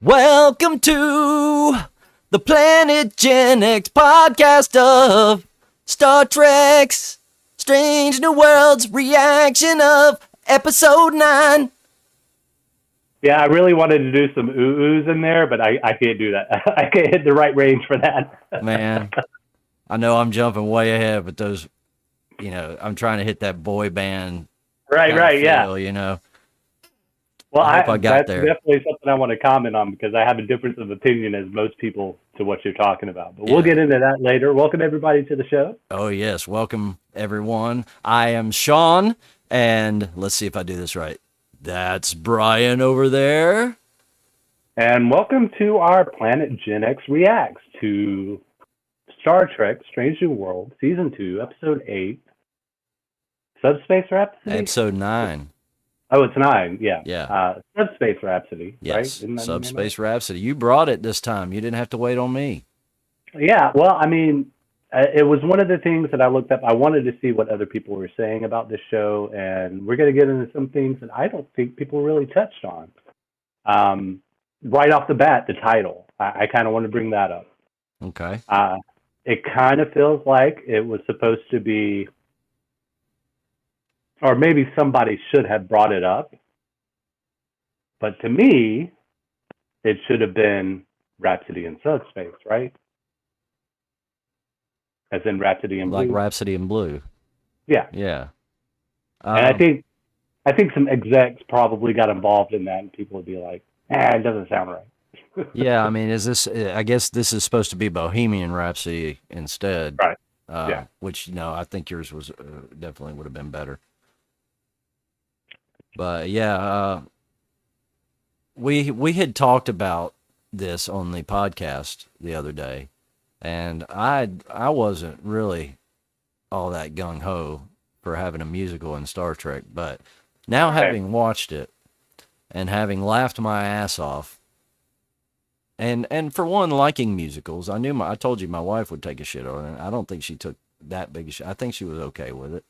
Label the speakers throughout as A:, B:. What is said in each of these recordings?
A: Welcome to the PlanetGenX podcast of Star Trek's Strange New Worlds reaction of episode 9.
B: Yeah, I really wanted to do some ooh-oohs in there, but I can't do that. I can't hit the right range for that.
A: Man, I know I'm jumping way ahead, but those, I'm trying to hit that boy band
B: Right, yeah.
A: feel.
B: Well,
A: I hope I got
B: that's
A: there.
B: definitely something I want to comment on because I have a difference of opinion as most people to what you're talking about. But we'll get into that later. Welcome everybody to the show.
A: Oh, yes. Welcome, everyone. I am Sean, and let's see if I do this right. That's Brian over there.
B: And welcome to our PlanetGenX Reacts to Star Trek Strange New World, Season 2, Episode 8, Subspace Rhapsody?
A: Episode 9.
B: Oh, it's 9, yeah.
A: Yeah.
B: Subspace Rhapsody,
A: Yes.
B: right? Isn't that
A: Subspace Rhapsody. You brought it this time. You didn't have to wait on me.
B: Yeah, well, I mean, it was one of the things that I looked up. I wanted to see what other people were saying about this show, and we're going to get into some things that I don't think people really touched on. Right off the bat, the title. I kind of want to bring that up.
A: Okay.
B: It kind of feels like it was supposed to be, or maybe somebody should have brought it up, but to me, it should have been Rhapsody in Subspace, right? As in Rhapsody in Blue.
A: Like Rhapsody in Blue.
B: Yeah.
A: Yeah.
B: And I think some execs probably got involved in that, and people would be like, it doesn't sound right.
A: Yeah, I mean, I guess this is supposed to be Bohemian Rhapsody instead.
B: Right.
A: Yeah. Which, I think yours was definitely would have been better. But yeah, we had talked about this on the podcast the other day, and I wasn't really all that gung ho for having a musical in Star Trek, but now having watched it and having laughed my ass off, and for one, liking musicals, I told you my wife would take a shit on it. I don't think she took that big a shit. I think she was okay with it.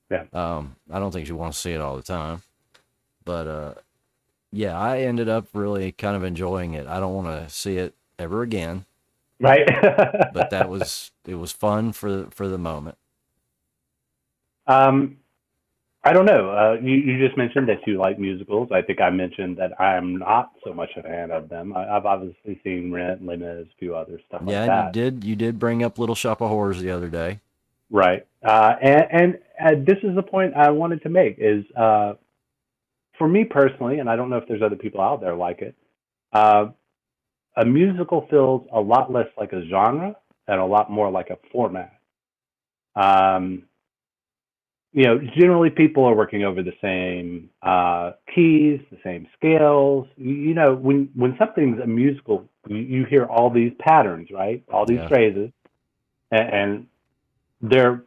B: Yeah.
A: I don't think she wants to see it all the time. But, yeah, I ended up really kind of enjoying it. I don't want to see it ever again.
B: Right.
A: But it was fun for the moment.
B: I don't know. You just mentioned that you like musicals. I think I mentioned that I'm not so much a fan of them. I've obviously seen Rent, Les Mis, a few other stuff like that.
A: Yeah, you did bring up Little Shop of Horrors the other day.
B: Right. And this is the point I wanted to make is, for me personally, and I don't know if there's other people out there like it, a musical feels a lot less like a genre and a lot more like a format. Generally people are working over the same keys, the same scales. When something's a musical, you hear all these patterns, right? All these phrases, and they're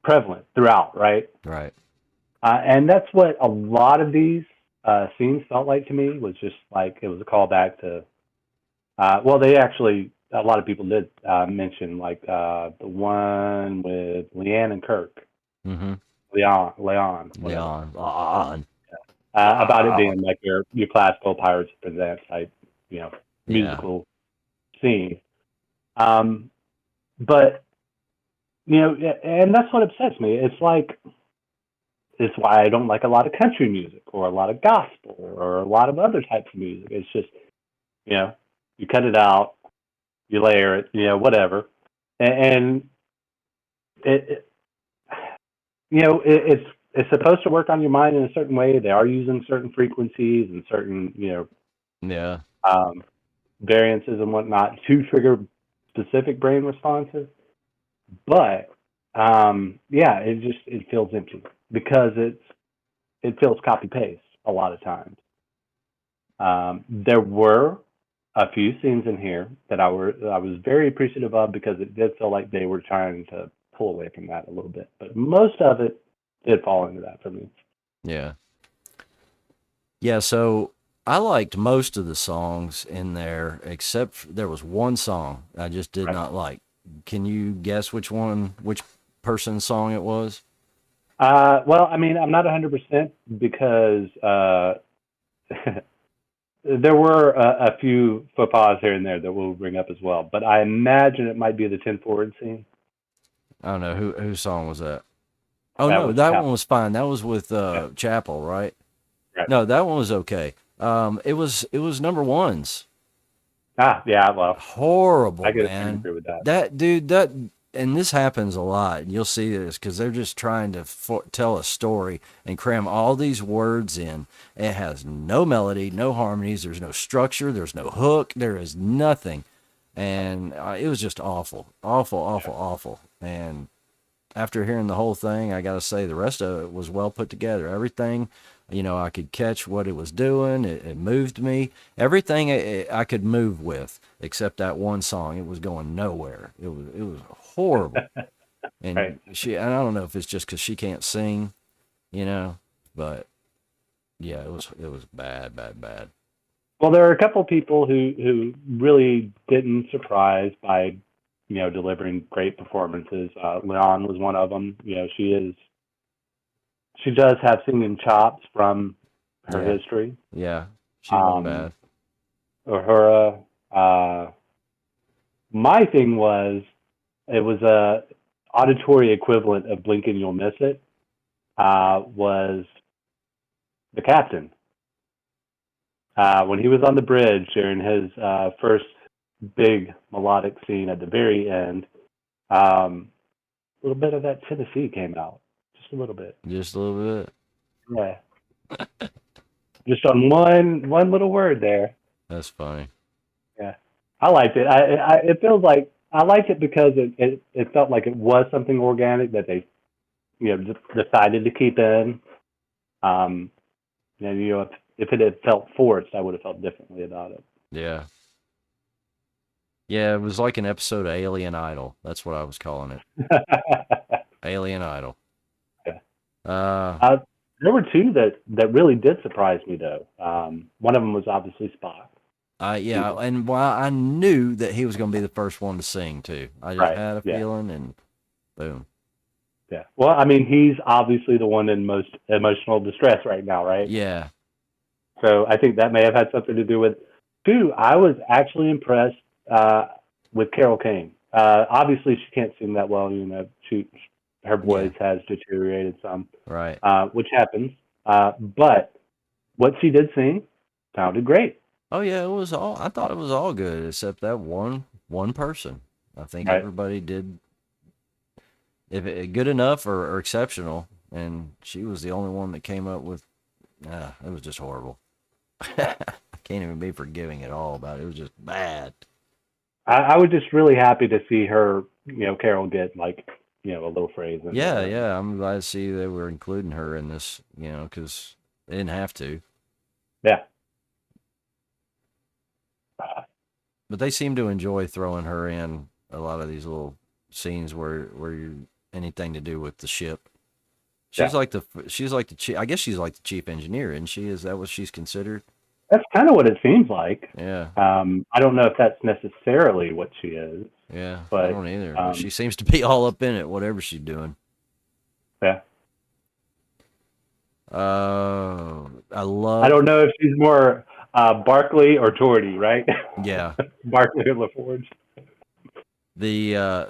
B: prevalent throughout, right?
A: Right.
B: And that's what a lot of these scenes felt like to me, was just like it was a callback to, a lot of people did mention like the one with Leanne and Kirk.
A: Mm-hmm.
B: Leon. About it being like your classical Pirates of Penzance type, musical scene. But, and that's what upsets me. It's why I don't like a lot of country music or a lot of gospel or a lot of other types of music. It's just, you cut it out, you layer it, whatever. And it's supposed to work on your mind in a certain way. They are using certain frequencies and certain, variances and whatnot to trigger specific brain responses. But, it feels empty because it feels copy paste a lot of times. There were a few scenes in here that I was very appreciative of because it did feel like they were trying to pull away from that a little bit, but most of it did fall into that for me.
A: Yeah, so I liked most of the songs in there, except there was one song I just did not like. Can you guess which person's song it was?
B: Well, I mean, I'm not 100% because there were a few faux pas here and there that we'll bring up as well, but I imagine it might be the 10 forward scene.
A: I don't know whose song was that. Oh
B: That
A: no,
B: was
A: that
B: Chapel.
A: one was fine. That was with
B: Yeah,
A: Chapel, right?
B: right.
A: No, that one was okay. It was number ones.
B: Ah, yeah. Well, I
A: Horrible,
B: guess I can
A: man.
B: agree with that.
A: That dude, and this happens a lot. And you'll see this because they're just trying to tell a story and cram all these words in. It has no melody, no harmonies. There's no structure. There's no hook. There is nothing, and it was just awful, awful,
B: Yeah.
A: awful, awful. And after hearing the whole thing, I got to say the rest of it was well put together. Everything, I could catch what it was doing. It moved me. Everything I could move with, except that one song. It was going nowhere. It was horrible.
B: Right.
A: And and I don't know if it's just because she can't sing, you know, but yeah, it was bad, bad, bad.
B: Well, there are a couple people who really didn't surprise by, delivering great performances. Leon was one of them. She does have singing chops from her
A: Yeah,
B: history.
A: yeah, she wasn't
B: Um,
A: bad.
B: Uhura, my thing was it was a auditory equivalent of Blink and You'll Miss It. Was the captain when he was on the bridge during his first big melodic scene at the very end? A little bit of that Tennessee came out, just a little bit.
A: Just a little bit.
B: Yeah, just on one little word there.
A: That's funny.
B: Yeah, I liked it. It feels like I liked it because it felt like it was something organic that they just decided to keep in. Um, if it had felt forced, I would have felt differently about it.
A: Yeah. Yeah, it was like an episode of Alien Idol. That's what I was calling it. Alien Idol.
B: Yeah.
A: Uh,
B: uh, there were two that really did surprise me though. One of them was obviously Spock. He
A: yeah,
B: was
A: and while I knew that he was going to be the first one to sing too, I just
B: right.
A: had a
B: Yeah.
A: feeling, and boom.
B: Yeah. Well, I mean, he's obviously the one in most emotional distress right now, right?
A: Yeah,
B: So I think that may have had something to do with. Two, I was actually impressed with Carol Kane. Obviously, she can't sing that well. Her
A: yeah,
B: voice has deteriorated some,
A: right.
B: which happens. But what she did sing sounded great.
A: Oh yeah, it was all. I thought it was all good except that one person. I think
B: Right.
A: everybody did if good enough or exceptional, and she was the only one that came up with. It was just horrible.
B: Yeah.
A: I can't even be forgiving at all about it. It was just bad.
B: I was just really happy to see her, Carol get like, a little phrase in
A: Yeah,
B: there.
A: yeah. I'm glad to see they were including her in this, because they didn't have to.
B: Yeah.
A: But they seem to enjoy throwing her in a lot of these little scenes where you anything to do with the ship.
B: Yeah.
A: She's like the chief. I guess she's like the chief engineer, isn't she? Is that what she's considered?
B: That's kind of what it seems like.
A: Yeah,
B: I don't know if that's necessarily what she is,
A: yeah. I
B: but
A: don't either. But she
B: um,
A: seems to be all up in it, whatever she's doing.
B: yeah.
A: I
B: I
A: love.
B: don't know if she's more Barkley or Geordie, right?
A: Yeah,
B: Barkley or LaForge.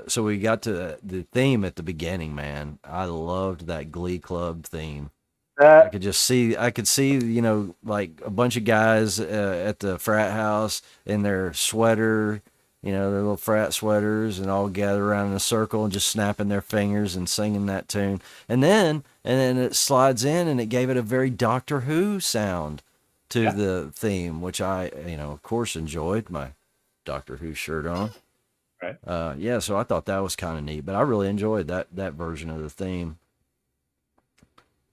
A: so we got to the theme at the beginning, man. I loved that Glee Club theme.
B: That
A: I could see, like a bunch of guys at the frat house in their sweater, their little frat sweaters, and all gather around in a circle and just snapping their fingers and singing that tune. And then it slides in, and it gave it a very Doctor Who sound to
B: yeah.
A: the theme, which I, of course, enjoyed. My Doctor Who shirt on.
B: Right.
A: Yeah, so I thought that was kind of neat, but I really enjoyed that version of the theme.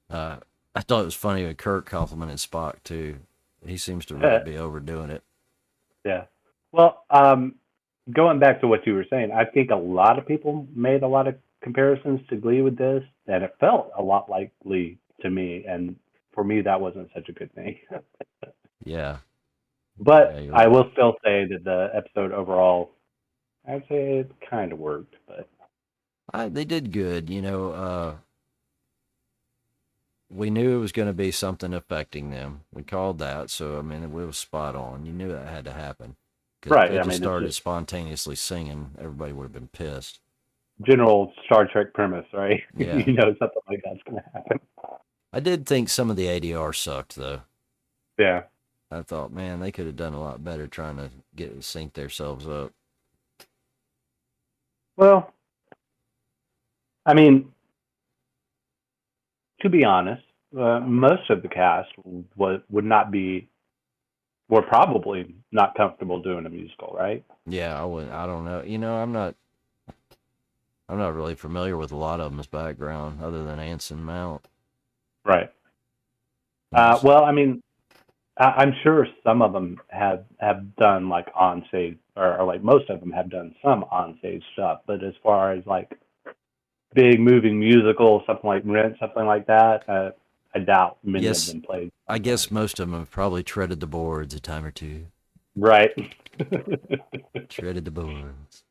A: Uh, I thought it was funny when Kirk complimented Spock too. He seems to really
B: Yeah.
A: be overdoing it.
B: Yeah. Well, going back to what you were saying, I think a lot of people made a lot of comparisons to Glee with this, and it felt a lot like Glee to me. And for me, that wasn't such a good thing.
A: Yeah, yeah,
B: But
A: you're
B: I
A: right.
B: will still say that the episode overall, I'd say it kind of worked. But
A: They did good, we knew it was going to be something affecting them. We called that, so I mean, it was spot on. You knew that had to happen. Because if
B: Right.
A: they
B: I
A: just
B: mean, it's
A: started
B: just
A: spontaneously singing, everybody would have been pissed.
B: general Star Trek premise, right?
A: Yeah.
B: You know something like that's going to happen.
A: I did think some of the ADR sucked, though.
B: Yeah.
A: I thought, man, they could have done a lot better trying to sync themselves up.
B: Well, I mean, to be honest, most of the cast would not be, were probably not comfortable doing a musical, right?
A: Yeah, I would. I don't know. You know, I'm not. I'm not really familiar with a lot of them's background other than Anson Mount.
B: Right.
A: I'm just.
B: Well, I mean, I'm sure some of them have done like on stage, or like most of them have done some on stage stuff. But as far as like big moving musical, something like Rent, something like that, I doubt many of
A: Yes,
B: them played
A: I
B: something.
A: guess most of them have probably treaded the boards a time or two.
B: Right.
A: Treaded the boards.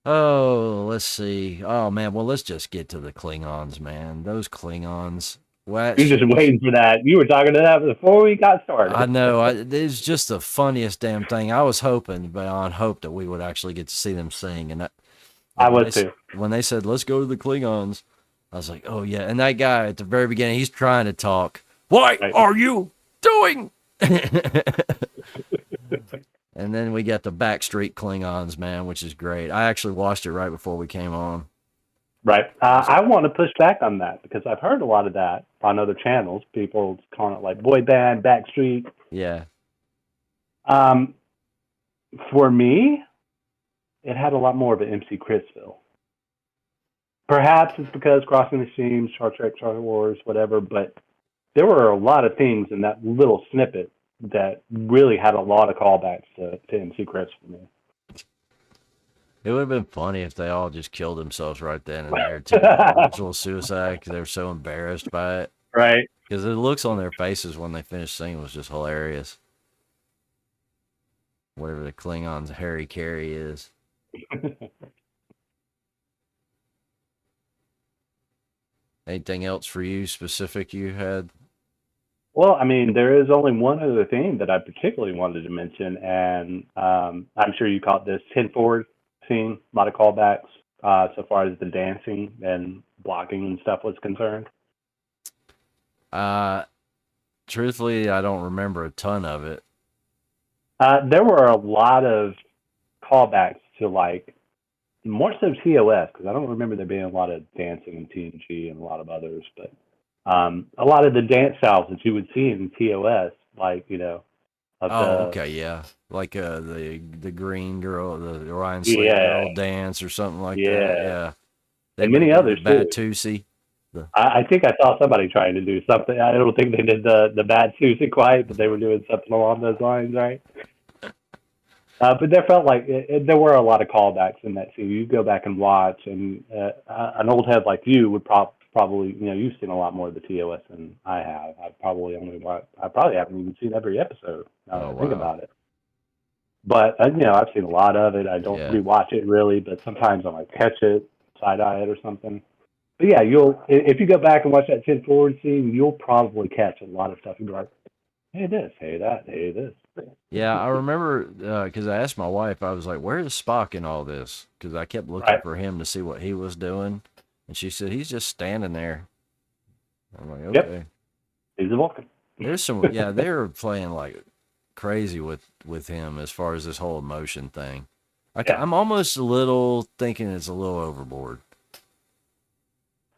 A: Oh, let's see. Oh man, well let's just get to the Klingons, man. Those Klingons. Well, that
B: You're
A: shit
B: just
A: was.
B: waiting for that. You were talking to that before we got
A: I
B: started.
A: know. It's just the funniest damn thing. I was hoping beyond hope that we would actually get to see them sing, and
B: I
A: like
B: was too.
A: when they said let's go to the Klingons, I was like, oh yeah. And that guy at the very beginning, he's trying to talk. What
B: Right.
A: are you doing? And then we got the backstreet Klingons, man, which is great. I actually watched it right before we came on.
B: Right. I want to push back on that because I've heard a lot of that on other channels. People calling it like boy band, backstreet.
A: Yeah.
B: Um, for me, it had a lot more of an MC Chris feel. Perhaps it's because Crossing the Streams, Star Trek, Star Wars, whatever, but there were a lot of things in that little snippet that really had a lot of callbacks to MC Chris for me.
A: It would have been funny if they all just killed themselves right then and there, too. Ritual suicide because they were so embarrassed by it.
B: Right.
A: Because the looks on their faces when they finished singing was just hilarious. Whatever the Klingons' Harry Carey is. Anything else for you specific you had?
B: Well, I mean, there is only one other thing that I particularly wanted to mention, and I'm sure you caught this 10 forward scene, a lot of callbacks so far as the dancing and blocking and stuff was concerned.
A: Uh, Truthfully, I don't remember a ton of it.
B: There were a lot of callbacks to like more so TOS because I don't remember there being a lot of dancing in TNG and a lot of others, but a lot of the dance styles that you would see in TOS, like of
A: Oh,
B: the
A: okay, yeah. Like the green girl, the Orion Slate
B: yeah
A: girl dance or something like that.
B: yeah
A: Yeah. They
B: and many
A: did the
B: others too.
A: Batusi. The
B: I think I saw somebody trying to do something. I don't think they did the bad Susie quite, but they were doing something along those lines, right? But there felt like there were a lot of callbacks in that scene. You go back and watch, and an old head like you would probably, you've seen a lot more of the TOS than I have. I probably haven't even seen every episode now that
A: oh
B: I think
A: wow.
B: about it. But I've seen a lot of it. I don't
A: Yeah.
B: rewatch it really, but sometimes I might catch it, side eye it or something. But yeah, you'll if you go back and watch that 10 forward scene, you'll probably catch a lot of stuff. You'll be like, hey this, hey that, hey this.
A: Yeah, I remember because I asked my wife, I was like, "Where's Spock in all this?" Because I kept looking
B: Right.
A: for him to see what he was doing, and she said he's just standing there. I'm like,
B: Yep,
A: okay.
B: he's a Vulcan.
A: There's some, yeah, they were playing like crazy with him as far as this whole emotion thing.
B: Yeah.
A: I'm almost a little thinking it's a little overboard.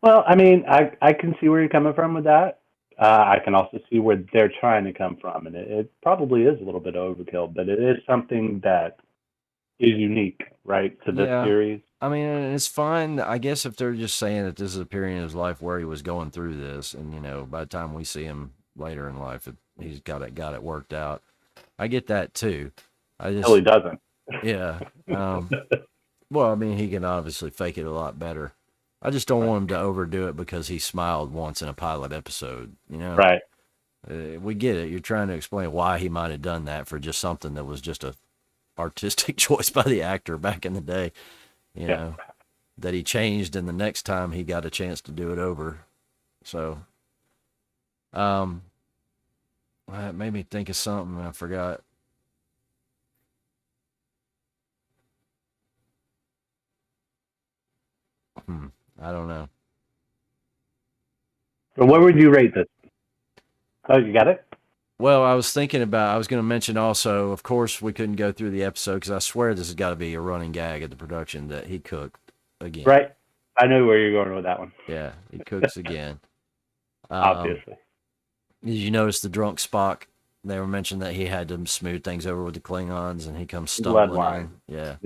B: Well, I mean, I can see where you're coming from with that. I can also see where they're trying to come from, and it probably is a little bit overkill, but it is something that is unique, right, to this
A: Yeah,
B: series.
A: I mean, and it's fine. I guess if they're just saying that this is a period in his life where he was going through this, and by the time we see him later in life, he's got it worked out. I get that too. I
B: Until he
A: just,
B: doesn't.
A: yeah. Well, I mean, he can obviously fake it a lot better. I just don't
B: Right.
A: want him to overdo it because he smiled once in a pilot episode.
B: Right.
A: We get it. You're trying to explain why he might have done that for just something that was just a artistic choice by the actor back in the day. You
B: Yeah.
A: know that he changed, and the next time he got a chance to do it over. So Um, it made me think of something I forgot. Hmm, I don't know.
B: So what would you rate this? Oh, you got it?
A: Well, I was thinking about. I was going to mention also. Of course, we couldn't go through the episode because I swear this has got to be a running gag at the production that he cooked again.
B: Right. I know where you're going with that one.
A: Yeah, he cooks again. Um,
B: Obviously.
A: did you notice the drunk Spock? They were mentioning that he had to smooth things over with the Klingons, and he comes stumbling
B: Bloodline.
A: in. Yeah,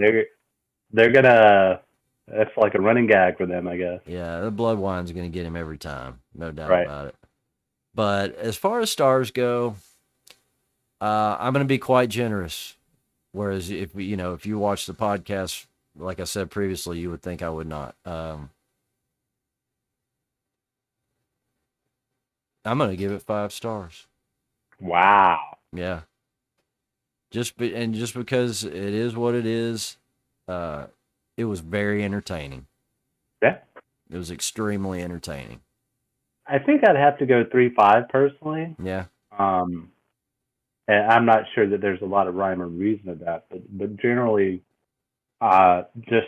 B: They're gonna. That's like a running gag for them, I guess.
A: yeah. The blood wine's going to get him every time, no doubt
B: Right.
A: about it. But as far as stars go, I'm going to be quite generous. Whereas if you watch the podcast, like I said previously, you would think I would not. I'm going to give it 5 stars.
B: Wow.
A: Yeah. Just because it is what it is, it was very entertaining.
B: Yeah.
A: It was extremely entertaining.
B: I think I'd have to go 3.5 personally.
A: Yeah.
B: And I'm not sure that there's a lot of rhyme or reason to that, but generally, just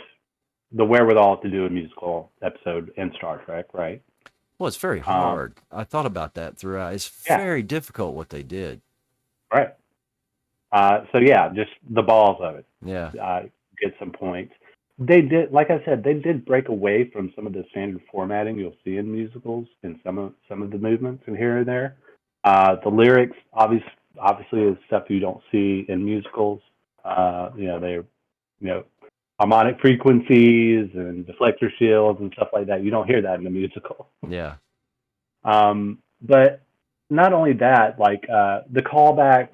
B: the wherewithal to do a musical episode in Star Trek, right?
A: Well, it's very hard. I thought about that throughout. It's very difficult what they did.
B: Right. So yeah, just the balls of it.
A: Yeah.
B: Get some points. They did, like I said, they did break away from some of the standard formatting you'll see in musicals in some of the movements and here and there. The lyrics, obviously, is stuff you don't see in musicals. They're harmonic frequencies and deflector shields and stuff like that. You don't hear that in a musical.
A: Yeah.
B: But not only that, like the callbacks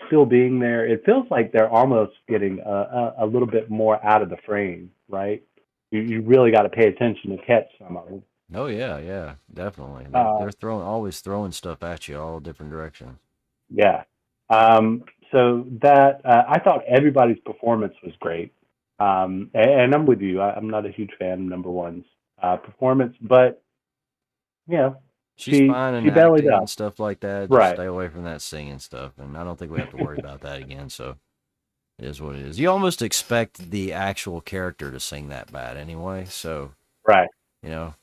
B: still being there, it feels like they're almost getting a little bit more out of the frame, right? You really got to pay attention to catch some of them.
A: Oh yeah, definitely. They're always throwing stuff at you all different directions.
B: Yeah. So that I thought everybody's performance was great, and I'm with you. I'm not a huge fan of number one's performance, but
A: she's fine in
B: she bellied
A: acting
B: up.
A: and stuff like that. Just
B: Right.
A: stay away from that singing stuff, and I don't think we have to worry about that again. So it is what it is. You almost expect the actual character to sing that bad anyway. So
B: Right.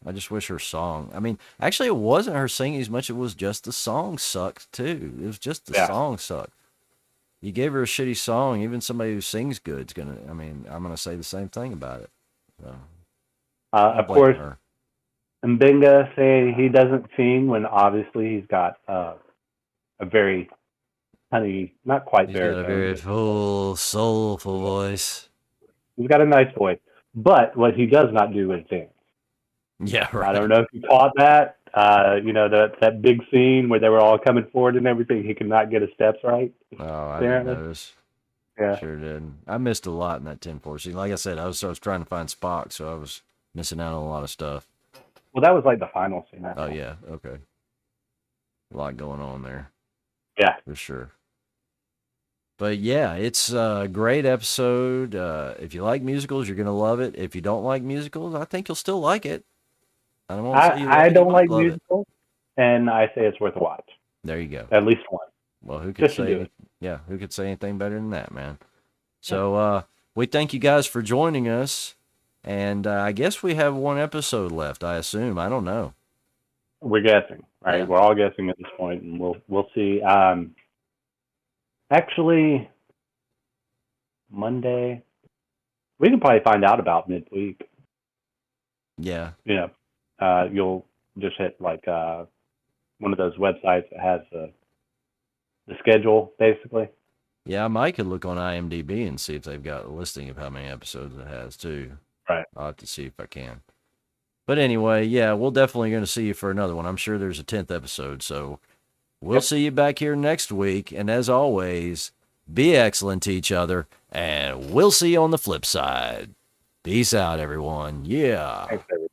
A: I just wish her song. I mean, actually, it wasn't her singing as much. It was just the song sucked too. It was just the song sucked. You gave her a shitty song. Even somebody who sings good is gonna. I mean, I'm gonna say the same thing about it. So,
B: Of course, Mbinga saying he doesn't sing when obviously he's got a very not quite
A: he's got a very full, soulful voice.
B: He's got a nice voice, but what he does not do is dance.
A: Yeah, right.
B: I don't know if you caught that. That big scene where they were all coming forward and everything. He could not get his steps right.
A: Oh, I didn't notice.
B: Yeah,
A: sure did. I missed a lot in that 10-4 scene. Like I said, I was trying to find Spock, so I was missing out on a lot of stuff.
B: Well, that was like the final scene.
A: Oh yeah, okay. A lot going on there.
B: Yeah,
A: for sure. But yeah, it's a great episode. If you like musicals, you're gonna love it. If you don't like musicals, I think you'll still like it. I don't want to say you
B: I don't like
A: musicals,
B: and I say it's worth a watch.
A: There you go.
B: At least one.
A: Well, who could say? Yeah, who could say anything better than that, man? So we thank you guys for joining us, and I guess we have one episode left. I assume. I don't know.
B: We're guessing, right? Yeah. We're all guessing at this point, and we'll see. Actually, Monday, we can probably find out about midweek.
A: Yeah.
B: You'll just hit like one of those websites that has the schedule, basically.
A: Yeah, I might could look on IMDb and see if they've got a listing of how many episodes it has too.
B: Right.
A: I'll have to see if I can. But anyway, yeah, we're definitely going to see you for another one. I'm sure there's a 10th episode, so we'll see you back here next week. And as always, be excellent to each other, and we'll see you on the flip side. Peace out, everyone. Yeah.
B: Thanks, everyone.